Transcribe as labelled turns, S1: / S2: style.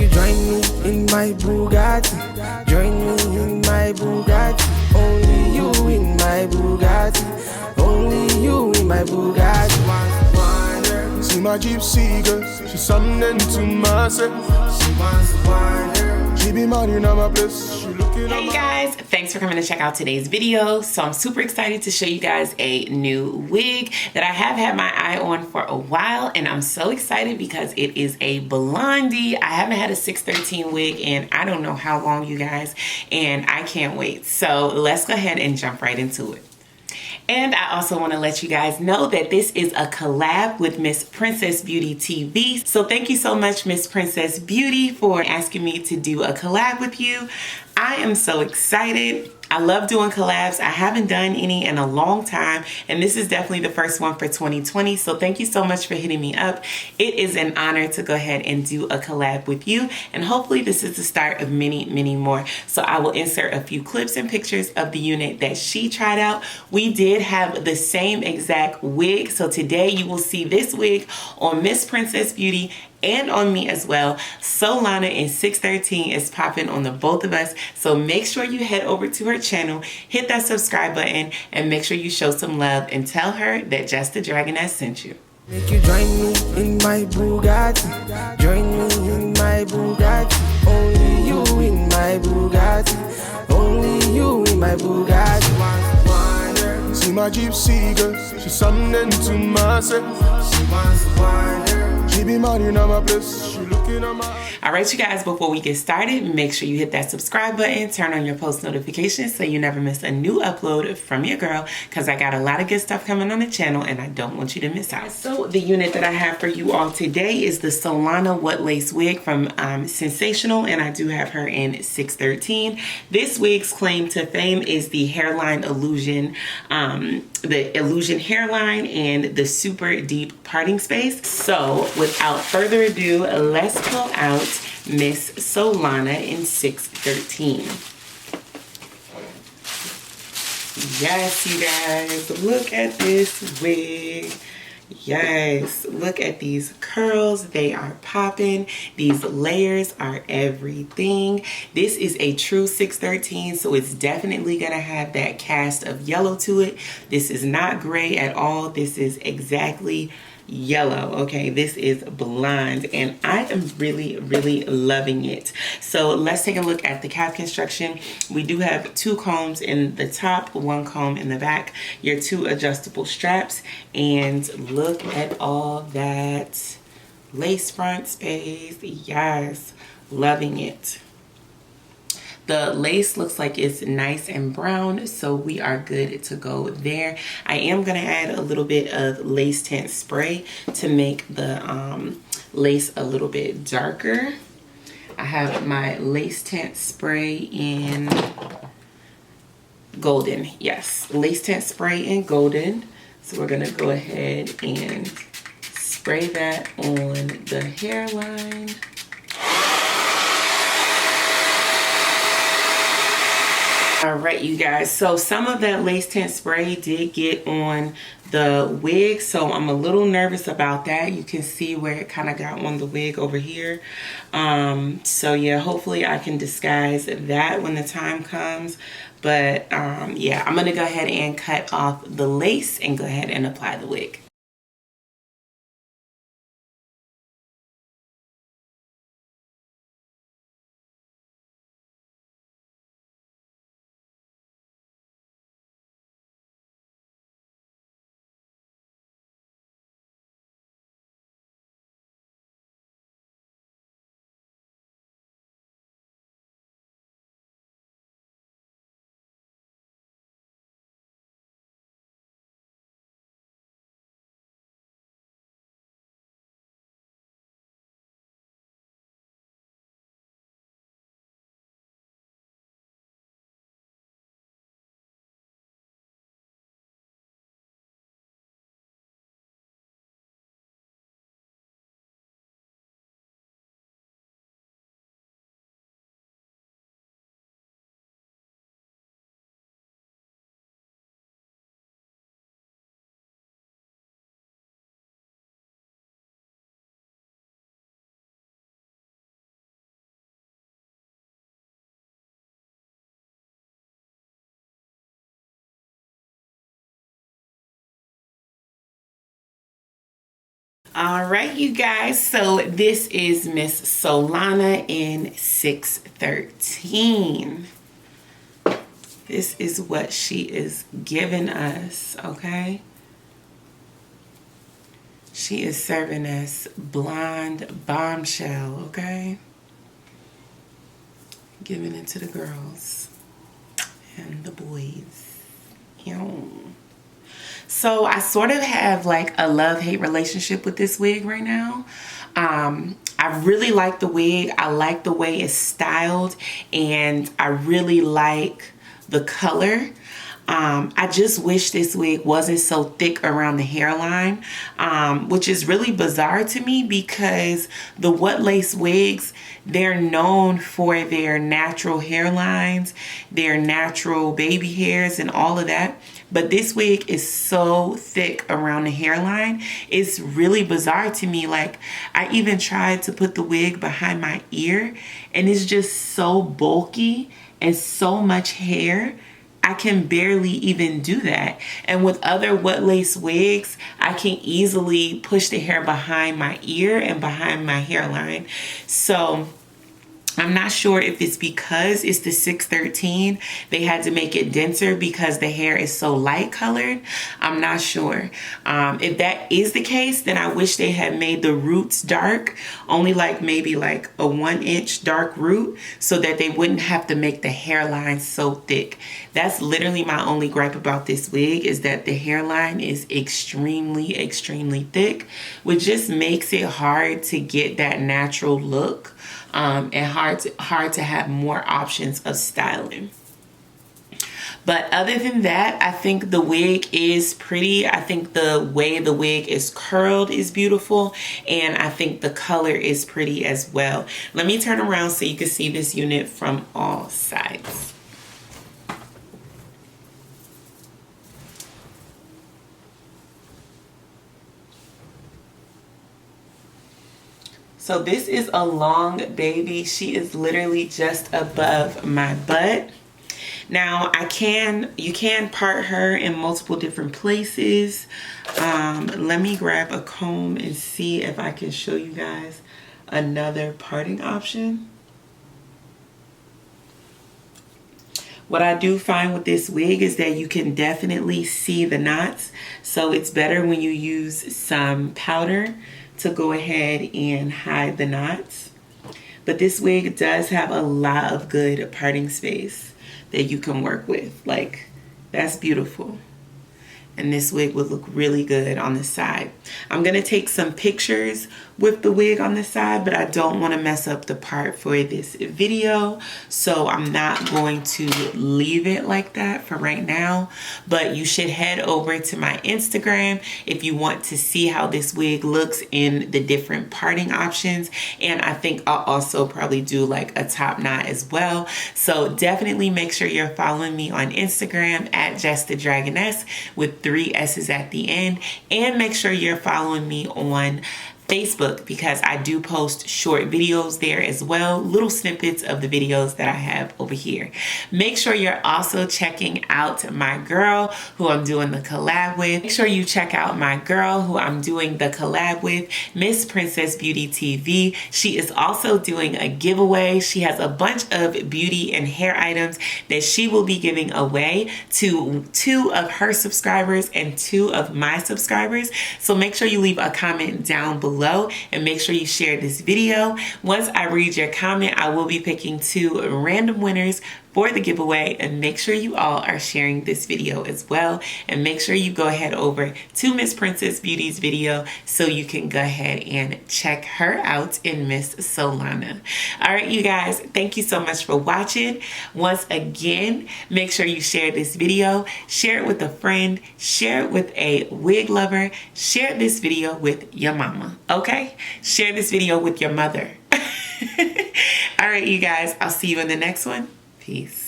S1: you join me in my Bugatti. Join me in my Bugatti. Only you in my Bugatti. Only you in my Bugatti.
S2: See my gypsy girl, she's something to myself.
S1: She wants to wine her.
S2: She be money on my place. She looking at
S3: Hey guys, thanks for coming to check out today's video. So I'm super excited to show you guys a new wig that I have had my eye on for a while, and I'm so excited because it is a blondie. I haven't had a 613 wig in I don't know how long, you guys, and I can't wait. So let's go ahead and jump right into it. And I also want to let you guys know that this is a collab with Miss Princess Beauty TV. So thank you so much, Miss Princess Beauty, for asking me to do a collab with you. I am so excited. I love doing collabs. I haven't done any in a long time, and this is definitely the first one for 2020. So thank you so much for hitting me up. It is an honor to go ahead and do a collab with you, and hopefully this is the start of many, many more. So I will insert a few clips and pictures of the unit that she tried out. We did have the same exact wig, so today you will see this wig on Miss Princess Beauty and on me as well. Solana in 613 is popping on the both of us, so make sure you head over to her channel, hit that subscribe button, and make sure you show some love and tell her that Jess the Dragoness sent you.
S1: Make you join me in my Bugatti. Join me in my Bugatti. Only you in my Bugatti. Only you in my Bugatti.
S2: See my gypsy girl, she's something to myself.
S1: She wants to wine her.
S2: She be money on my place. She looking at my.
S3: All right, you guys, before we get started, make sure you hit that subscribe button, turn on your post notifications so you never miss a new upload from your girl, because I got a lot of good stuff coming on the channel and I don't want you to miss out. So the unit that I have for you all today is the Solana What Lace wig from Sensationnel, and I do have her in 613. This wig's claim to fame is the hairline illusion, the illusion hairline and the super deep parting space. So without further ado, let's pull out Miss Solana in 613. Yes, you guys, look at this wig. Yes, look at these curls. They are popping. These layers are everything. This is a true 613, so it's definitely gonna have that cast of yellow to it. This is not gray at all. This is exactly yellow. Okay, this is blonde, and I am really, really loving it. So let's take a look at the cap construction. We do have 2 combs in the top, 1 comb in the back, your 2 adjustable straps, and look at all that lace front space. Yes, loving it. The lace looks like it's nice and brown, so we are good to go there. I am going to add a little bit of lace tint spray to make the lace a little bit darker. I have my lace tint spray in golden. Yes, lace tint spray in golden. So we're going to go ahead and spray that on the hairline. All right, you guys, so some of that lace tint spray did get on the wig, so I'm a little nervous about that. You can see where it kind of got on the wig over here. So yeah, hopefully I can disguise that when the time comes. But yeah, I'm gonna go ahead and cut off the lace and go ahead and apply the wig. All right, you guys, so this is Miss Solana in 613. This is what she is giving us, okay? She is serving us blonde bombshell, okay? Giving it to the girls and the boys. So I sort of have like a love-hate relationship with this wig right now. I really like the wig. I like the way it's styled, and I really like the color. I just wish this wig wasn't so thick around the hairline, which is really bizarre to me because the What Lace wigs, they're known for their natural hairlines, their natural baby hairs and all of that. But this wig is so thick around the hairline. It's really bizarre to me. Like, I even tried to put the wig behind my ear, and it's just so bulky and so much hair. I can barely even do that. And with other What Lace wigs, I can easily push the hair behind my ear and behind my hairline. So I'm not sure if it's because it's the 613, they had to make it denser because the hair is so light colored. I'm not sure. If that is the case, then I wish they had made the roots dark, only like maybe like a 1-inch dark root, so that they wouldn't have to make the hairline so thick. That's literally my only gripe about this wig, is that the hairline is extremely, extremely thick, which just makes it hard to get that natural look. And hard to have more options of styling. But other than that, I think the wig is pretty. I think the way the wig is curled is beautiful, and I think the color is pretty as well. Let me turn around so you can see this unit from all sides. So this is a long baby. She is literally just above my butt. Now you can part her in multiple different places. Let me grab a comb and see if I can show you guys another parting option. What I do find with this wig is that you can definitely see the knots. So it's better when you use some powder to go ahead and hide the knots. But this wig does have a lot of good parting space that you can work with. Like, that's beautiful. And this wig would look really good on the side. I'm gonna take some pictures with the wig on the side, but I don't want to mess up the part for this video, so I'm not going to leave it like that for right now. But you should head over to my Instagram if you want to see how this wig looks in the different parting options. And I think I'll also probably do like a top knot as well. So definitely make sure you're following me on Instagram at Jess the Dragoness with 3 S's at the end, and make sure you're following me on Facebook, because I do post short videos there as well, little snippets of the videos that I have over here. Make sure you're also checking out my girl who I'm doing the collab with. Make sure you check out my girl who I'm doing the collab with, Miss PrincessBeautyTV. She is also doing a giveaway. She has a bunch of beauty and hair items that she will be giving away to 2 of her subscribers and 2 of my subscribers. So make sure you leave a comment down below and make sure you share this video. Once I read your comment, I will be picking 2 random winners for the giveaway, and make sure you all are sharing this video as well, and make sure you go ahead over to Miss Princess Beauty's video so you can go ahead and check her out in Miss Solana. All right, you guys, thank you so much for watching. Once again, make sure you share this video, share it with a friend, share it with a wig lover, share this video with your mama, okay? Share this video with your mother. All right, you guys, I'll see you in the next one. Peace.